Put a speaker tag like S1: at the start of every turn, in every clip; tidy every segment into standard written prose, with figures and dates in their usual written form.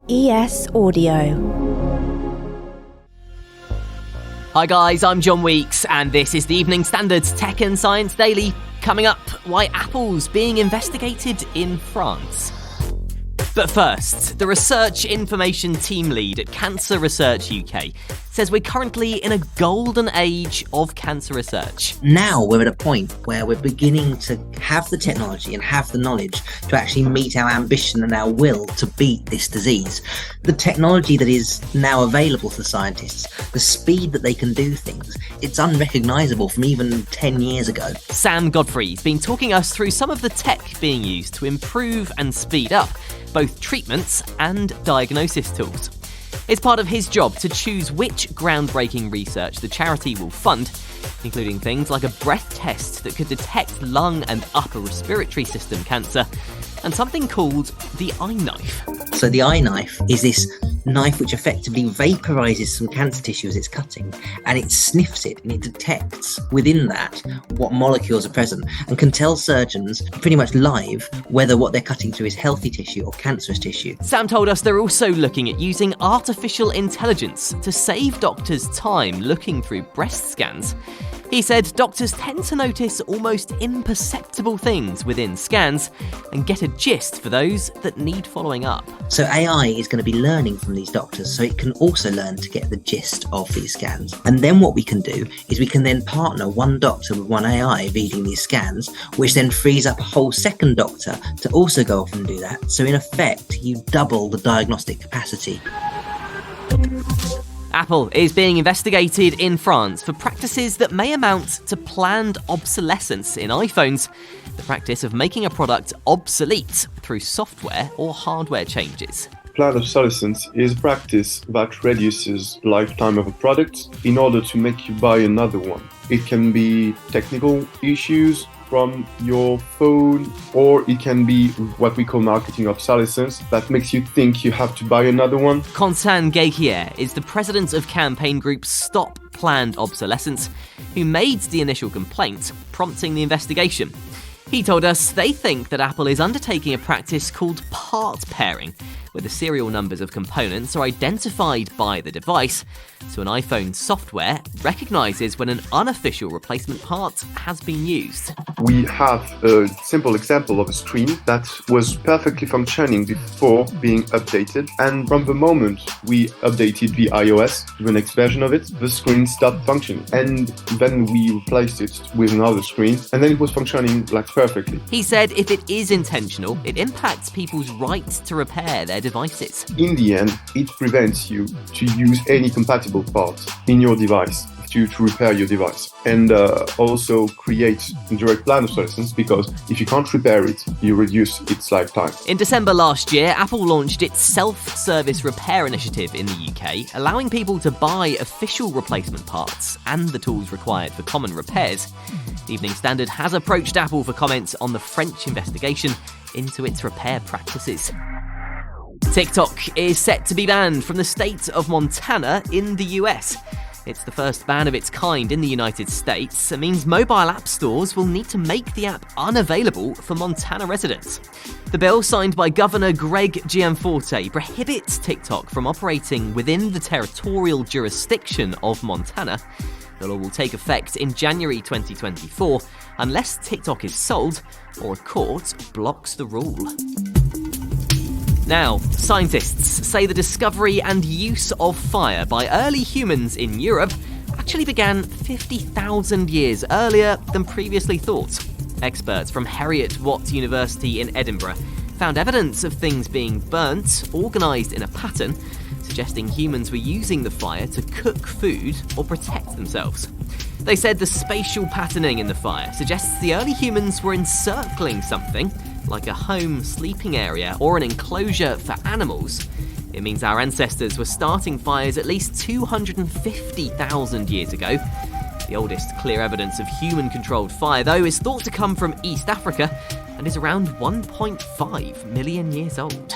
S1: ES Audio.
S2: Hi guys, I'm John Weeks, and this is the Evening Standard's Tech and Science Daily. Coming up, why Apple's being investigated in France. But first, the Research Information Team Lead at Cancer Research UK says we're currently in a golden age of cancer research.
S3: Now we're at a point where we're beginning to have the technology and have the knowledge to actually meet our ambition and our will to beat this disease. The technology that is now available to the scientists, the speed that they can do things, it's unrecognisable from even 10 years ago.
S2: Sam Godfrey's been talking us through some of the tech being used to improve and speed up both treatments and diagnosis tools. It's part of his job to choose which groundbreaking research the charity will fund, including things like a breath test that could detect lung and upper respiratory system cancer, and something called the eye knife.
S3: So the eye knife is this knife which effectively vaporizes some cancer tissue as it's cutting, and it sniffs it and it detects within that what molecules are present and can tell surgeons pretty much live whether what they're cutting through is healthy tissue or cancerous tissue.
S2: Sam told us they're also looking at using artificial intelligence to save doctors time looking through breast scans. He said doctors tend to notice almost imperceptible things within scans and get a gist for those that need following up.
S3: So AI is going to be learning from these doctors, so it can also learn to get the gist of these scans. And then what we can do is we can then partner one doctor with one AI reading these scans, which then frees up a whole second doctor to also go off and do that. So in effect, you double the diagnostic capacity.
S2: Apple is being investigated in France for practices that may amount to planned obsolescence in iPhones, the practice of making a product obsolete through software or hardware changes.
S4: Planned obsolescence is a practice that reduces the lifetime of a product in order to make you buy another one. It can be technical issues from your phone, or it can be what we call marketing obsolescence that makes you think you have to buy another one.
S2: Quentin Ghesquière is the president of campaign group Stop Planned Obsolescence, who made the initial complaint, prompting the investigation. He told us they think that Apple is undertaking a practice called part pairing, where the serial numbers of components are identified by the device, so an iPhone software recognises when an unofficial replacement part has been used.
S4: We have a simple example of a screen that was perfectly functioning before being updated, and from the moment we updated the iOS to the next version of it, the screen stopped functioning, and then we replaced it with another screen, and then it was functioning like perfectly.
S2: He said if it is intentional, it impacts people's right to repair their devices.
S4: In the end, it prevents you to use any compatible parts in your device to repair your device, and also create direct planned obsolescence, because if you can't repair it, you reduce its lifetime.
S2: In December last year, Apple launched its self-service repair initiative in the UK, allowing people to buy official replacement parts and the tools required for common repairs. The Evening Standard has approached Apple for comments on the French investigation into its repair practices. TickTock is set to be banned from the state of Montana in the US. It's the first ban of its kind in the United States. It means mobile app stores will need to make the app unavailable for Montana residents. The bill, signed by Governor Greg Gianforte, prohibits TickTock from operating within the territorial jurisdiction of Montana. The law will take effect in January 2024 unless TickTock is sold or a court blocks the rule. Now, scientists say the discovery and use of fire by early humans in Europe actually began 50,000 years earlier than previously thought. Experts from Heriot-Watt University in Edinburgh found evidence of things being burnt, organised in a pattern, suggesting humans were using the fire to cook food or protect themselves. They said the spatial patterning in the fire suggests the early humans were encircling something, like a home sleeping area or an enclosure for animals. It means our ancestors were starting fires at least 250,000 years ago. The oldest clear evidence of human-controlled fire, though, is thought to come from East Africa and is around 1.5 million years old.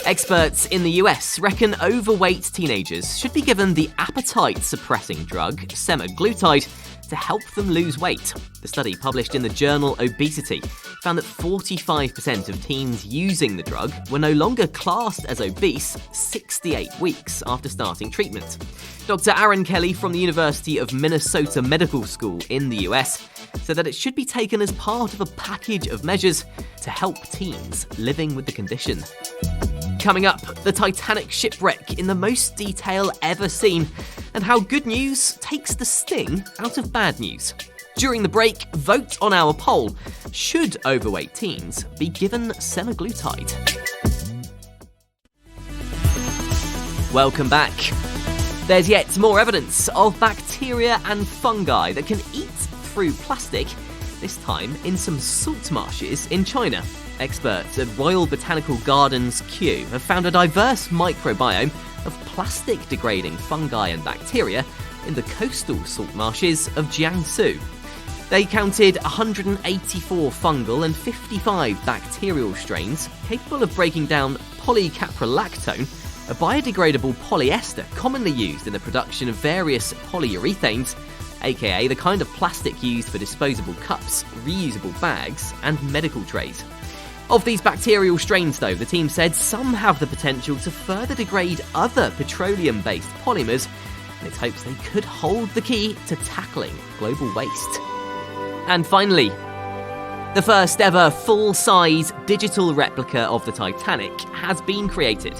S2: Experts in the US reckon overweight teenagers should be given the appetite-suppressing drug semaglutide to help them lose weight. The study, published in the journal Obesity, found that 45% of teens using the drug were no longer classed as obese 68 weeks after starting treatment. Dr. Aaron Kelly from the University of Minnesota Medical School in the US said that it should be taken as part of a package of measures to help teens living with the condition. Coming up, the Titanic shipwreck in the most detail ever seen, and how good news takes the sting out of bad news. During the break, vote on our poll. Should overweight teens be given semaglutide? Welcome back. There's yet more evidence of bacteria and fungi that can eat through plastic, this time in some salt marshes in China. Experts at Royal Botanical Gardens Kew have found a diverse microbiome of plastic-degrading fungi and bacteria in the coastal salt marshes of Jiangsu. They counted 184 fungal and 55 bacterial strains capable of breaking down polycaprolactone, a biodegradable polyester commonly used in the production of various polyurethanes, aka the kind of plastic used for disposable cups, reusable bags, and medical trays. Of these bacterial strains, though, the team said some have the potential to further degrade other petroleum-based polymers, and it hopes they could hold the key to tackling global waste. And finally, the first ever full-size digital replica of the Titanic has been created.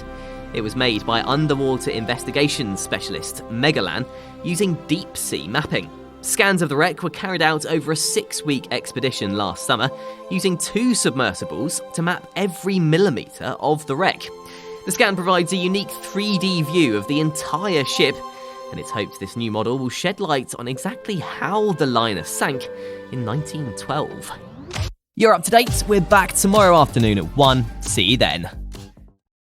S2: It was made by underwater investigations specialist Megalan using deep-sea mapping. Scans of the wreck were carried out over a 6-week expedition last summer, using 2 submersibles to map every millimetre of the wreck. The scan provides a unique 3D view of the entire ship, and it's hoped this new model will shed light on exactly how the liner sank in 1912. You're up to date. We're back tomorrow afternoon at 1. See you then.